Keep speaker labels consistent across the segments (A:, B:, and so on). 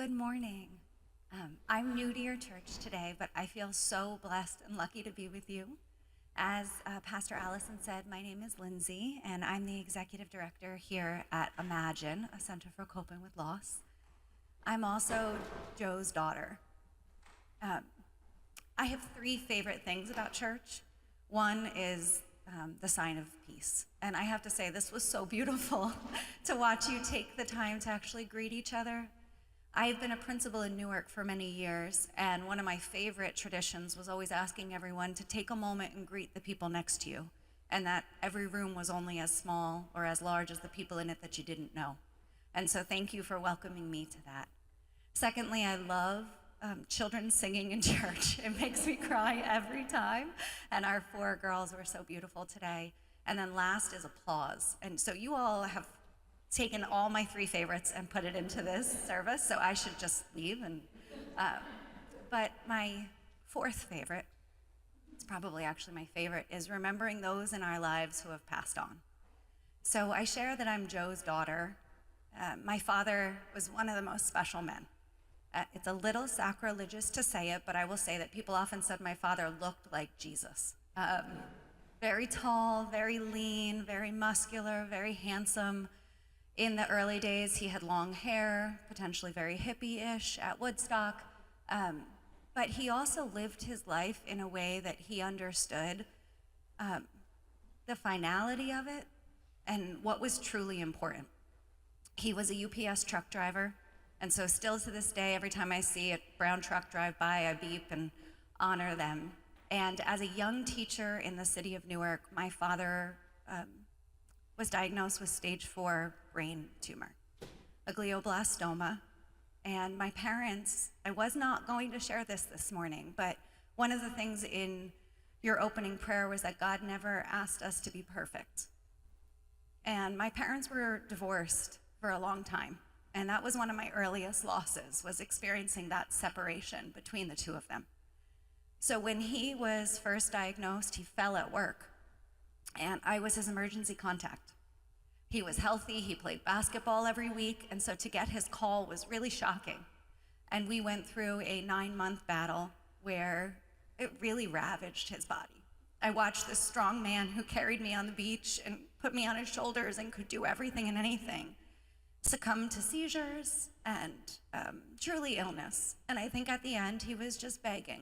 A: Good morning. I'm new to your church today, but I feel so blessed and lucky to be with you. As Pastor Allison said, my name is Lindsay, and I'm the executive director here at Imagine, a center for coping with loss. I'm also Joe's daughter. I have three favorite things about church. One is the sign of peace. And I have to say, this was so beautiful to watch you take the time to actually greet each other. I've been a principal in Newark for many years, and one of my favorite traditions was always asking everyone to take a moment and greet the people next to you, and that every room was only as small or as large as the people in it that you didn't know. And so thank you for welcoming me to that. Secondly, I love children singing in church. It makes me cry every time, and our four girls were so beautiful today. And then last is applause. And so you all have taken all my three favorites and put it into this service, so I should just leave. But my fourth favorite, it's probably actually my favorite, is remembering those in our lives who have passed on. So I share that I'm Joe's daughter. My father was one of the most special men. It's a little sacrilegious to say it, but I will say that people often said my father looked like Jesus. Very tall, very lean, very muscular, very handsome. In the early days, he had long hair, potentially very hippie-ish at Woodstock, but he also lived his life in a way that he understood the finality of it and what was truly important. He was a UPS truck driver, and so still to this day, every time I see a brown truck drive by, I beep and honor them. And as a young teacher in the city of Newark, my father was diagnosed with stage 4 brain tumor, a glioblastoma. And my parents, I was not going to share this morning, but one of the things in your opening prayer was that God never asked us to be perfect. And my parents were divorced for a long time, and that was one of my earliest losses, was experiencing that separation between the two of them. So when he was first diagnosed, he fell at work, and I was his emergency contact. He was healthy, he played basketball every week, and so to get his call was really shocking. And we went through a 9-month battle where it really ravaged his body. I watched this strong man who carried me on the beach and put me on his shoulders and could do everything and anything succumb to seizures and truly illness. And I think at the end, he was just begging.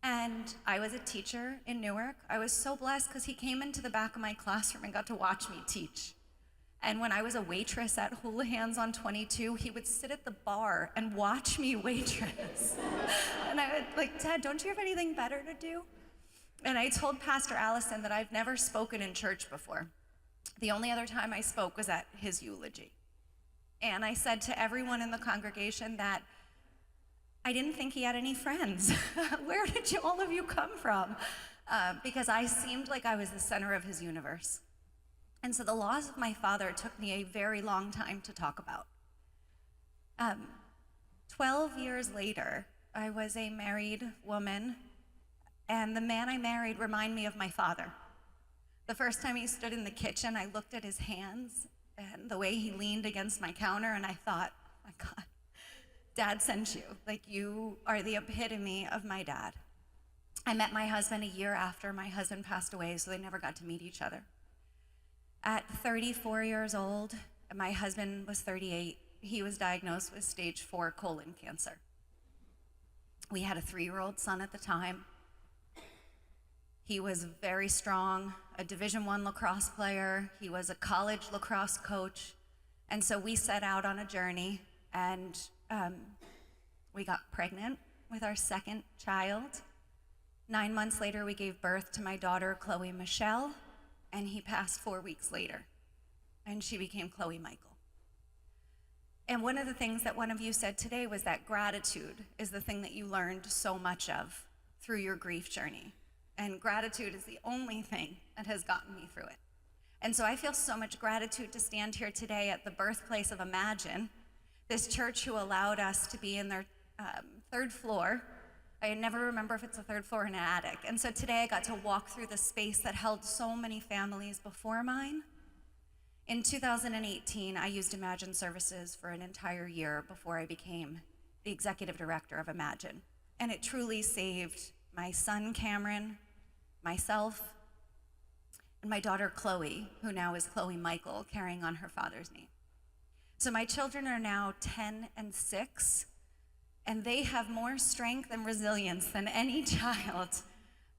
A: And I was a teacher in Newark. I was so blessed because he came into the back of my classroom and got to watch me teach. And when I was a waitress at Hula Hands on 22, he would sit at the bar and watch me waitress. And I would Dad, don't you have anything better to do? And I told Pastor Allison that I've never spoken in church before. The only other time I spoke was at his eulogy. And I said to everyone in the congregation that I didn't think he had any friends. Where did all of you come from? Because I seemed like I was the center of his universe. And so the loss of my father took me a very long time to talk about. 12 years later, I was a married woman, and the man I married reminded me of my father. The first time he stood in the kitchen, I looked at his hands and the way he leaned against my counter, and I thought, oh my God, Dad sent you. You are the epitome of my dad. I met my husband a year after my husband passed away, so they never got to meet each other. At 34 years old, my husband was 38. He was diagnosed with stage 4 colon cancer. We had a 3-year-old son at the time. He was very strong, a Division I lacrosse player. He was a college lacrosse coach. And so we set out on a journey, and we got pregnant with our second child. 9 months later, we gave birth to my daughter, Chloe Michelle, and he passed 4 weeks later, and she became Chloe Michael. And one of the things that one of you said today was that gratitude is the thing that you learned so much of through your grief journey. And gratitude is the only thing that has gotten me through it. And so I feel so much gratitude to stand here today at the birthplace of Imagine, this church who allowed us to be in their 3rd floor. I never remember if it's a 3rd floor or an attic. And so today I got to walk through the space that held so many families before mine In 2018, I used Imagine Services for an entire year before I became the executive director of Imagine. And it truly saved my son, Cameron, myself, and my daughter, Chloe, who now is Chloe Michael, carrying on her father's name. So my children are now 10 and 6, and they have more strength and resilience than any child.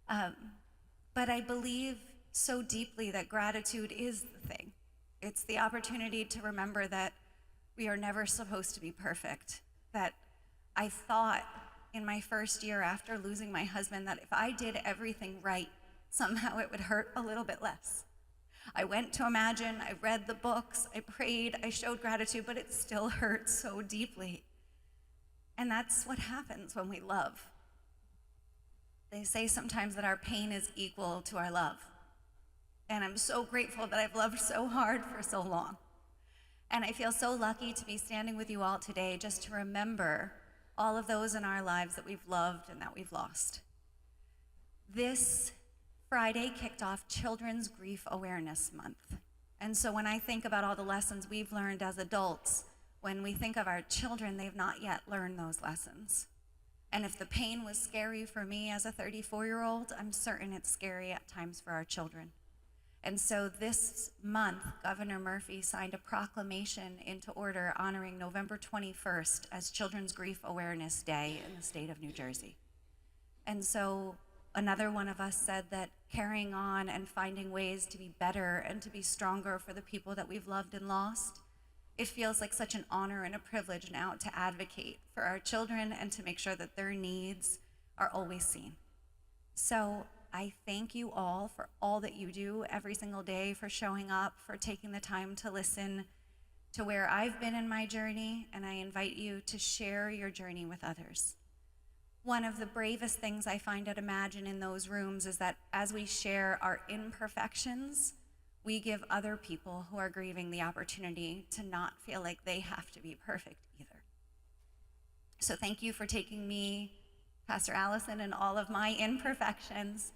A: But I believe so deeply that gratitude is the thing. It's the opportunity to remember that we are never supposed to be perfect. That I thought in my first year after losing my husband that if I did everything right, somehow it would hurt a little bit less. I went to Imagine, I read the books, I prayed, I showed gratitude, but it still hurt so deeply. And that's what happens when we love. They say sometimes that our pain is equal to our love. And I'm so grateful that I've loved so hard for so long. And I feel so lucky to be standing with you all today just to remember all of those in our lives that we've loved and that we've lost. This Friday kicked off Children's Grief Awareness Month. And so when I think about all the lessons we've learned as adults, when we think of our children, they've not yet learned those lessons. And if the pain was scary for me as a 34-year-old, I'm certain it's scary at times for our children. And so this month, Governor Murphy signed a proclamation into order honoring November 21st as Children's Grief Awareness Day in the state of New Jersey. And so another one of us said that carrying on and finding ways to be better and to be stronger for the people that we've loved and lost, it feels like such an honor and a privilege now to advocate for our children and to make sure that their needs are always seen. So I thank you all for all that you do every single day, for showing up, for taking the time to listen to where I've been in my journey, and I invite you to share your journey with others. One of the bravest things I find at Imagine in those rooms is that as we share our imperfections, we give other people who are grieving the opportunity to not feel like they have to be perfect either. So thank you for taking me, Pastor Allison, and all of my imperfections,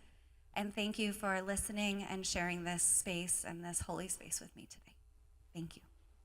A: and thank you for listening and sharing this space and this holy space with me today. Thank you.